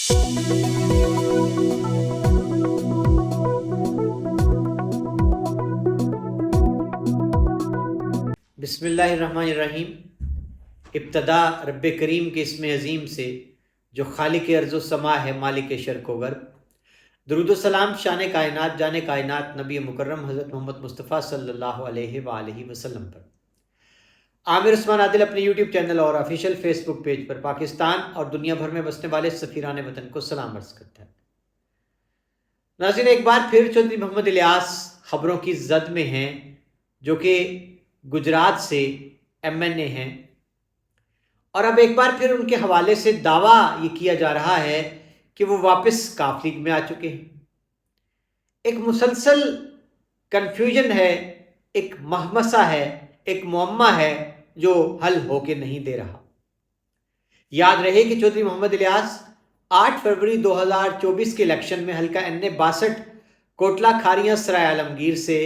بسم اللہ الرحمن الرحیم۔ ابتدا رب کریم کے اسم عظیم سے جو خالق ارض و سما ہے، مالک شرق و غرب۔ درود و سلام شان کائنات جان کائنات نبی مکرم حضرت محمد مصطفیٰ صلی اللہ علیہ وآلہ وسلم پر۔ عامر عثمان عادل اپنے یوٹیوب چینل اور آفیشیل فیس بک پیج پر پاکستان اور دنیا بھر میں بسنے والے سفیران وطن کو سلام عرض کرتا ہے۔ ناظرین، ایک بار پھر چودھری محمد الیاس خبروں کی زد میں ہیں، جو کہ گجرات سے MNA ہیں، اور اب ایک بار پھر ان کے حوالے سے دعویٰ یہ کیا جا رہا ہے کہ وہ واپس کاف لیگ میں آ چکے ہیں۔ ایک مسلسل کنفیوژن ہے، ایک مہمسہ ہے، ایک معمہ ہے جو حل ہو کے نہیں دے رہا۔ یاد رہے کہ چودھری محمد الیاس 8 فروری 2024 کے الیکشن میں حلقہ NA 62 کوٹلہ کھاریاں سرائے عالمگیر سے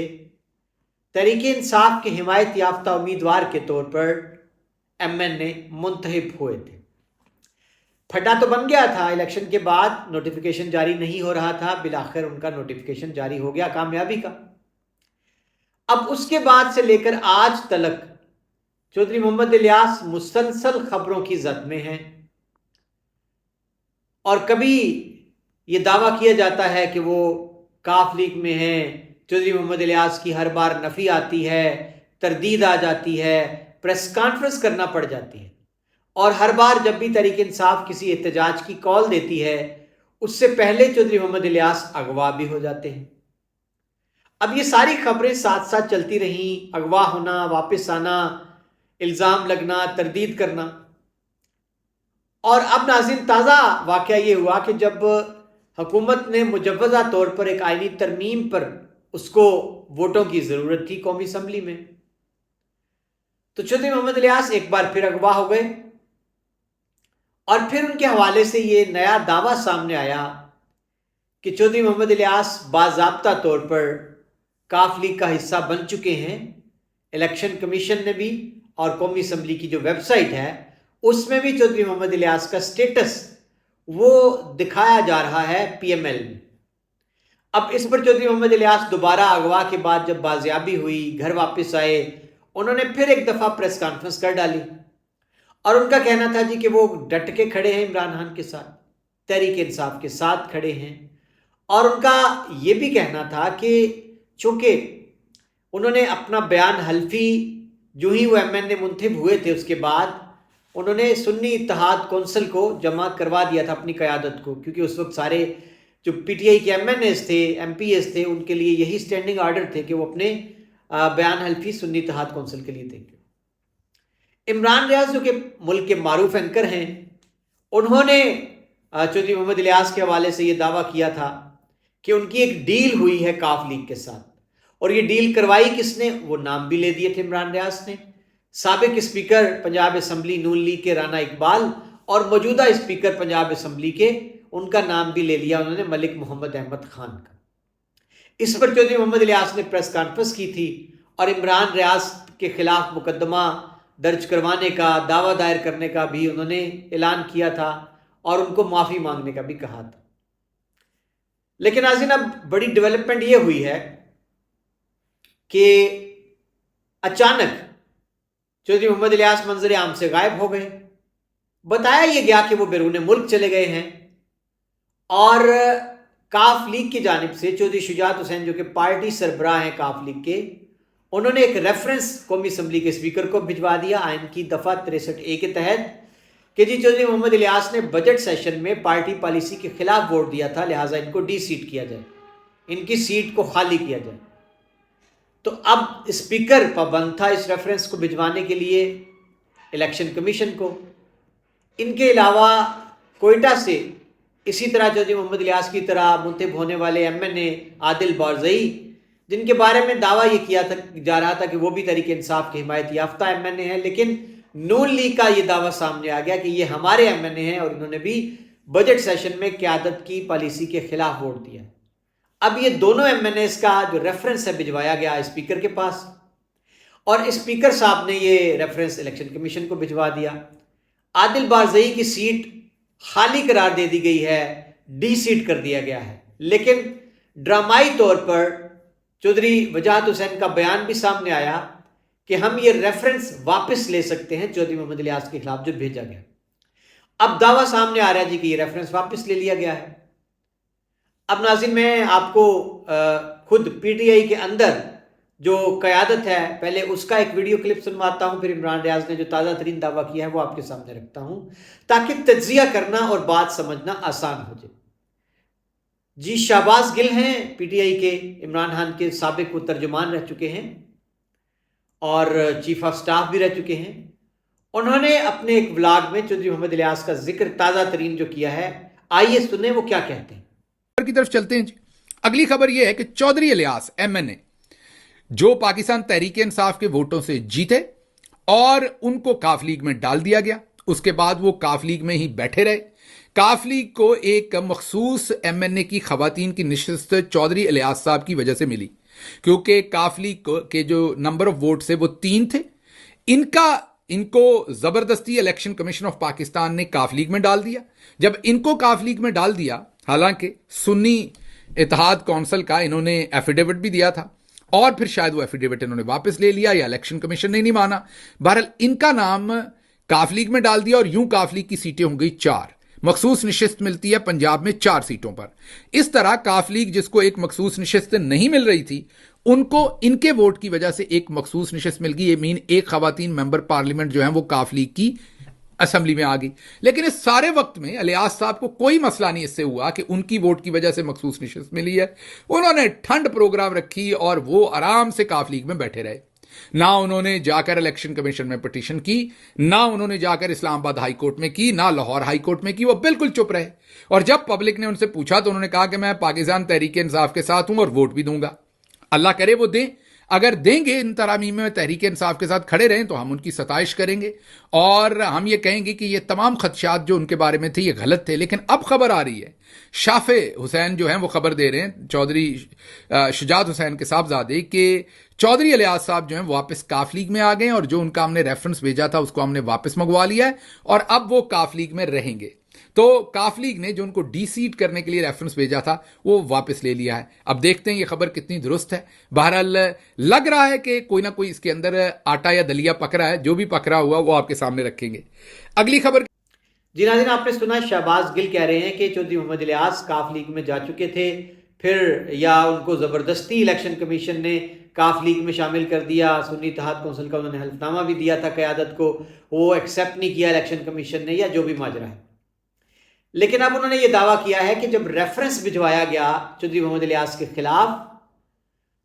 تحریک انصاف کے حمایت یافتہ امیدوار کے طور پر MNA منتخب ہوئے تھے۔ پھٹا تو بن گیا تھا، الیکشن کے بعد نوٹیفیکیشن جاری نہیں ہو رہا تھا، بالآخر ان کا نوٹیفیکیشن جاری ہو گیا کامیابی کا۔ اب اس کے بعد سے لے کر آج تلک چودھری محمد الیاس مسلسل خبروں کی زد میں ہیں، اور کبھی یہ دعویٰ کیا جاتا ہے کہ وہ کاف لیگ میں ہیں، چودھری محمد الیاس کی ہر بار نفی آتی ہے، تردید آ جاتی ہے، پریس کانفرنس کرنا پڑ جاتی ہے، اور ہر بار جب بھی تحریک انصاف کسی احتجاج کی کال دیتی ہے اس سے پہلے چودھری محمد الیاس اغوا بھی ہو جاتے ہیں۔ اب یہ ساری خبریں ساتھ ساتھ چلتی رہیں، اغوا ہونا، واپس آنا، الزام لگنا، تردید کرنا، اور اب ناظرین تازہ واقعہ یہ ہوا کہ جب حکومت نے مجوزہ طور پر ایک آئینی ترمیم پر اس کو ووٹوں کی ضرورت تھی قومی اسمبلی میں، تو چودھری محمد الیاس ایک بار پھر اغوا ہو گئے، اور پھر ان کے حوالے سے یہ نیا دعویٰ سامنے آیا کہ چودھری محمد الیاس باضابطہ طور پر کاف لیگ کا حصہ بن چکے ہیں۔ الیکشن کمیشن نے بھی اور قومی اسمبلی کی جو ویب سائٹ ہے اس میں بھی چودھری محمد الیاس کا سٹیٹس وہ دکھایا جا رہا ہے PML میں۔ اب اس پر چودھری محمد الیاس دوبارہ اغوا کے بعد جب بازیابی ہوئی، گھر واپس آئے، انہوں نے پھر ایک دفعہ پریس کانفرنس کر ڈالی، اور ان کا کہنا تھا جی کہ وہ ڈٹ کے کھڑے ہیں عمران خان کے ساتھ، تحریک انصاف کے ساتھ کھڑے ہیں، اور ان کا یہ بھی کہنا تھا کہ چونکہ انہوں نے اپنا بیان حلفی جو ہی وہ MNA منتخب ہوئے تھے اس کے بعد انہوں نے سنی اتحاد کونسل کو جمع کروا دیا تھا اپنی قیادت کو، کیونکہ اس وقت سارے جو PTI کے MNAs تھے، MPs تھے، ان کے لیے یہی سٹینڈنگ آرڈر تھے کہ وہ اپنے بیان حلفی سنی اتحاد کونسل کے لیے دیں گے۔ عمران ریاض جو کہ ملک کے معروف اینکر ہیں، انہوں نے چودھری محمد الیاس کے حوالے سے یہ دعویٰ کیا تھا کہ ان کی ایک ڈیل ہوئی ہے کاف لیگ کے ساتھ، اور یہ ڈیل کروائی کس نے، وہ نام بھی لے دیے تھے عمران ریاض نے، سابق اسپیکر پنجاب اسمبلی نون لیگ کے رانا اقبال، اور موجودہ اسپیکر پنجاب اسمبلی کے ان کا نام بھی لے لیا انہوں نے، ملک محمد احمد خان کا۔ اس پر چودھری محمد الیاس نے پریس کانفرنس کی تھی اور عمران ریاض کے خلاف مقدمہ درج کروانے کا، دعویٰ دائر کرنے کا بھی انہوں نے اعلان کیا تھا، اور ان کو معافی مانگنے کا بھی کہا تھا۔ لیکن ناظرین اب بڑی ڈیولپمنٹ یہ ہوئی ہے کہ اچانک چودھری محمد الیاس منظر عام سے غائب ہو گئے۔ بتایا یہ گیا کہ وہ بیرون ملک چلے گئے ہیں، اور کاف لیگ کی جانب سے چودھری شجاعت حسین جو کہ پارٹی سربراہ ہیں کاف لیگ کے، انہوں نے ایک ریفرنس قومی اسمبلی کے اسپیکر کو بھجوا دیا آئین کی دفعہ 63A کے تحت کہ جی چودھری محمد الیاس نے بجٹ سیشن میں پارٹی پالیسی کے خلاف ووٹ دیا تھا، لہٰذا ان کو ڈی سیٹ کیا جائے، ان کی سیٹ کو خالی کیا جائے۔ تو اب اسپیکر پابند تھا اس ریفرنس کو بھجوانے کے لیے الیکشن کمیشن کو۔ ان کے علاوہ کوئٹہ سے اسی طرح چودھری محمد الیاس کی طرح منتخب ہونے والے MNA عادل بارزئی، جن کے بارے میں دعویٰ یہ کیا جا رہا تھا کہ وہ بھی تحریک انصاف کے حمایت یافتہ MNA ہیں، لیکن نون لیگ کا یہ دعویٰ سامنے آ گیا کہ یہ ہمارے MNA ہیں، اور انہوں نے بھی بجٹ سیشن میں قیادت کی پالیسی کے خلاف ووٹ دیا۔ اب یہ دونوں MNAs کا جو ریفرنس ہے بھجوایا گیا اسپیکر کے پاس، اور اسپیکر صاحب نے یہ ریفرنس الیکشن کمیشن کو بھجوا دیا۔ عادل بارزئی کی سیٹ خالی قرار دے دی گئی ہے، ڈی سیٹ کر دیا گیا ہے. لیکن ڈرامائی طور پر چودھری وجاہت حسین کا بیان بھی سامنے آیا کہ ہم یہ ریفرنس واپس لے سکتے ہیں چودھری محمد الیاس کے خلاف جو بھیجا گیا. اب دعویٰ سامنے آ رہا ہے جی کہ یہ ریفرنس واپس لے لیا گیا ہے. اب ناظرین میں آپ کو خود پی ٹی آئی کے اندر جو قیادت ہے پہلے اس کا ایک ویڈیو کلپ سنواتا ہوں، پھر عمران ریاض نے جو تازہ ترین دعویٰ کیا ہے وہ آپ کے سامنے رکھتا ہوں تاکہ تجزیہ کرنا اور بات سمجھنا آسان ہو جائے. جی شہباز گل ہیں پی ٹی آئی کے، عمران خان کے سابق وہ ترجمان رہ چکے ہیں اور چیف آف سٹاف بھی رہ چکے ہیں. انہوں نے اپنے ایک ولاگ میں چودھری محمد الیاس کا ذکر تازہ ترین جو کیا ہے، آئیے سنیں وہ کیا کہتے ہیں. کی طرف چلتے ہیں جی. اگلی خبر یہ ہے کہ چودھری الیاس ایم این اے جو پاکستان تحریک انصاف کے ووٹوں سے جیتے اور ان کو کاف لیگ میں ڈال دیا گیا، اس کے بعد وہ کاف لیگ میں ہی بیٹھے رہے. کاف لیگ کو ایک مخصوص ایم این اے کی خواتین کی نشست چودھری الیاس صاحب کی وجہ سے ملی، کیونکہ کاف لیگ کے جو نمبر آف ووٹ سے وہ 3 تھے. ان کو زبردستی الیکشن کمیشن آف پاکستان نے کاف لیگ میں ڈال دیا. جب ان کو کاف لیگ میں ڈال دیا، حالانکہ سنی اتحاد کونسل کا انہوں نے ایفیڈیوٹ بھی دیا تھا اور پھر شاید وہ ایفیڈیوٹ انہوں نے واپس لے لیا یا الیکشن کمیشن نے نہیں مانا، بہرحال ان کا نام کاف لیگ میں ڈال دیا اور یوں کاف لیگ کی سیٹیں ہو گئی 4. مخصوص نشست ملتی ہے پنجاب میں 4 سیٹوں پر. اس طرح کاف لیگ جس کو ایک مخصوص نشست نہیں مل رہی تھی، ان کو ان کے ووٹ کی وجہ سے ایک مخصوص نشست مل گئی. یہ مین ایک خواتین ممبر پارلیمنٹ جو ہیں وہ کاف لیگ کی اسمبلی میں آ گئی. لیکن اس سارے وقت میں الیاس صاحب کو کوئی مسئلہ نہیں اس سے ہوا کہ ان کی ووٹ کی وجہ سے مخصوص نشست ملی ہے. انہوں نے ٹھنڈ پروگرام رکھی اور وہ آرام سے کاف لیگ میں بیٹھے رہے. نہ انہوں نے جا کر الیکشن کمیشن میں پٹیشن کی، نہ انہوں نے جا کر اسلام آباد ہائی کورٹ میں کی، نہ لاہور ہائی کورٹ میں کی. وہ بالکل چپ رہے اور جب پبلک نے ان سے پوچھا تو انہوں نے کہا کہ میں پاکستان تحریک انصاف کے ساتھ ہوں اور ووٹ بھی دوں گا. اللہ کرے وہ دیں. اگر دیں گے، ان ترامیم میں تحریک انصاف کے ساتھ کھڑے رہیں تو ہم ان کی ستائش کریں گے اور ہم یہ کہیں گے کہ یہ تمام خدشات جو ان کے بارے میں تھے یہ غلط تھے. لیکن اب خبر آ رہی ہے، شافع حسین جو ہیں وہ خبر دے رہے ہیں، چودھری شجاعت حسین کے صاحبزادے، کہ چودھری الیاس صاحب جو ہیں واپس کاف لیگ میں آ گئے اور جو ان کا ہم نے ریفرنس بھیجا تھا اس کو ہم نے واپس منگوا لیا ہے اور اب وہ کاف لیگ میں رہیں گے. تو کاف لیگ نے جو ان کو ڈی سیٹ کرنے کے لیے ریفرنس بھیجا تھا وہ واپس لے لیا ہے. اب دیکھتے ہیں یہ خبر کتنی درست ہے. بہرحال لگ رہا ہے کہ کوئی نہ کوئی اس کے اندر آٹا یا دلیا پک رہا ہے. جو بھی پک رہا ہوا وہ آپ کے سامنے رکھیں گے. اگلی خبر. جی ناظرین، آپ نے سنا شہباز گل کہہ رہے ہیں کہ چودھری محمد الیاس کاف لیگ میں جا چکے تھے، پھر یا ان کو زبردستی الیکشن کمیشن نے کاف لیگ میں شامل کر دیا. سنی اتحاد کونسل کا انہوں نے حلف نامہ بھی دیا تھا قیادت کو، وہ ایکسیپٹ نہیں کیا الیکشن کمیشن نے، یا جو بھی ماجرا ہے. لیکن اب انہوں نے یہ دعویٰ کیا ہے کہ جب ریفرنس بھجوایا گیا چودھری محمد الیاس کے خلاف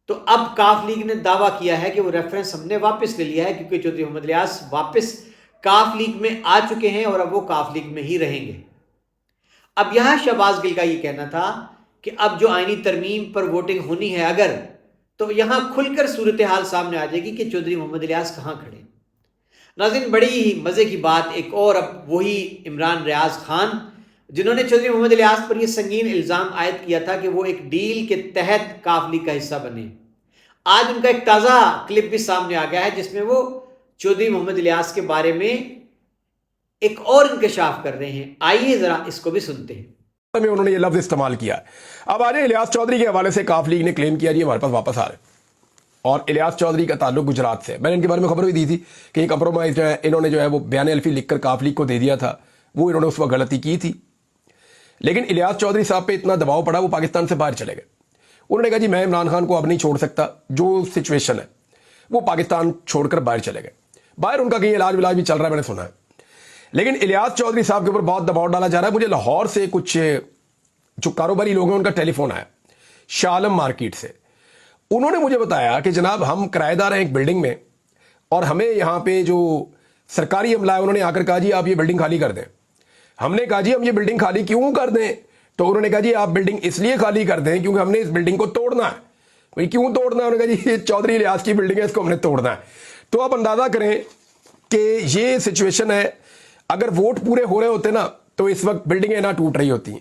تو اب کاف لیگ نے دعویٰ کیا ہے کہ وہ ریفرنس ہم نے واپس لے لیا ہے، کیونکہ چودھری محمد الیاس واپس کاف لیگ میں آ چکے ہیں اور اب وہ کاف لیگ میں ہی رہیں گے. اب یہاں شہباز گل کا یہ کہنا تھا کہ اب جو آئینی ترمیم پر ووٹنگ ہونی ہے اگر، تو یہاں کھل کر صورتحال سامنے آ جائے گی کہ چودھری محمد الیاس کہاں کھڑے. ناظرین بڑی ہی مزے کی بات ایک اور، اب وہی عمران ریاض خان جنہوں نے چودھری محمد الیاس پر یہ سنگین الزام عائد کیا تھا کہ وہ ایک ڈیل کے تحت کاف لیگ کا حصہ بنے، آج ان کا ایک تازہ کلپ بھی سامنے آ گیا ہے جس میں وہ چودھری محمد الیاس کے بارے میں ایک اور انکشاف کر رہے ہیں. آئیے ذرا اس کو بھی سنتے ہیں. انہوں نے یہ لفظ استعمال کیا. اب آج الیاس چودھری کے حوالے سے کاف لیگ نے کلیم کیا جی ہمارے پاس واپس آ رہے، اور الیاس چودھری کا تعلق گجرات سے. میں نے ان کے بارے میں خبر بھی دی تھی کہ یہ کمپرومائز جو ہے انہوں نے جو ہے وہ بیان الفی لکھ کر کاف لیگ کو دے دیا تھا، وہ انہوں نے اس وقت غلطی کی تھی. لیکن الیاس چودھری صاحب پہ اتنا دباؤ پڑا وہ پاکستان سے باہر چلے گئے. انہوں نے کہا جی میں عمران خان کو اب نہیں چھوڑ سکتا، جو سچویشن ہے وہ پاکستان چھوڑ کر باہر چلے گئے. باہر ان کا کہیں علاج بھی چل رہا ہے، میں نے سنا ہے. لیکن الیاس چودھری صاحب کے اوپر بہت دباؤ ڈالا جا رہا ہے. مجھے لاہور سے کچھ جو کاروباری لوگ ہیں ان کا ٹیلی فون آیا شاہ عالم مارکیٹ سے. انہوں نے مجھے بتایا کہ جناب ہم کرایہ دار ہیں ایک بلڈنگ میں اور ہمیں یہاں پہ جو سرکاری عملہ ہے انہوں نے آ کر کہا جی آپ یہ بلڈنگ خالی کر دیں. ہم نے کہا جی ہم یہ بلڈنگ خالی کیوں کر دیں؟ تو انہوں نے کہا جی آپ بلڈنگ اس لیے خالی کر دیں کیونکہ ہم نے اس بلڈنگ کو توڑنا ہے. کیوں توڑنا ہے؟ انہوں نے کہا جی یہ چودھری الیاس کی بلڈنگ ہے، اس کو ہم نے توڑنا ہے. تو آپ اندازہ کریں کہ یہ سچویشن ہے. اگر ووٹ پورے ہو رہے ہوتے نا تو اس وقت بلڈنگیں نہ ٹوٹ رہی ہوتی ہیں.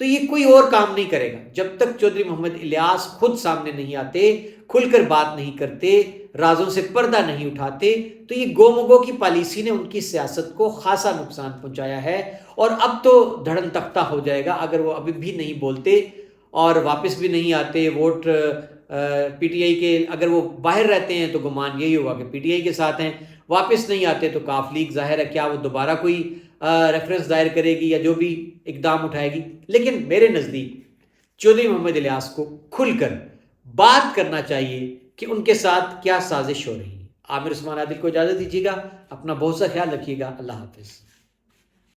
تو یہ کوئی اور کام نہیں کرے گا جب تک چودھری محمد الیاس خود سامنے نہیں آتے، کھل کر بات نہیں کرتے، رازوں سے پردہ نہیں اٹھاتے. تو یہ گو مگو کی پالیسی نے ان کی سیاست کو خاصا نقصان پہنچایا ہے، اور اب تو دھڑن تختہ ہو جائے گا اگر وہ ابھی بھی نہیں بولتے اور واپس بھی نہیں آتے. ووٹ پی ٹی آئی کے اگر وہ باہر رہتے ہیں تو گمان یہی ہوگا کہ پی ٹی آئی کے ساتھ ہیں، واپس نہیں آتے تو کاف لیگ ظاہر ہے کیا وہ دوبارہ کوئی ریفرنس دائر کرے گی یا جو بھی اقدام اٹھائے گی. لیکن میرے نزدیک چودھری محمد الیاس کو کھل کر بات کرنا چاہیے کہ ان کے ساتھ کیا سازش ہو رہی ہے. عامر عثمان عادل کو اجازت دیجیے گا، اپنا بہت سا خیال رکھیے گا. اللہ حافظ.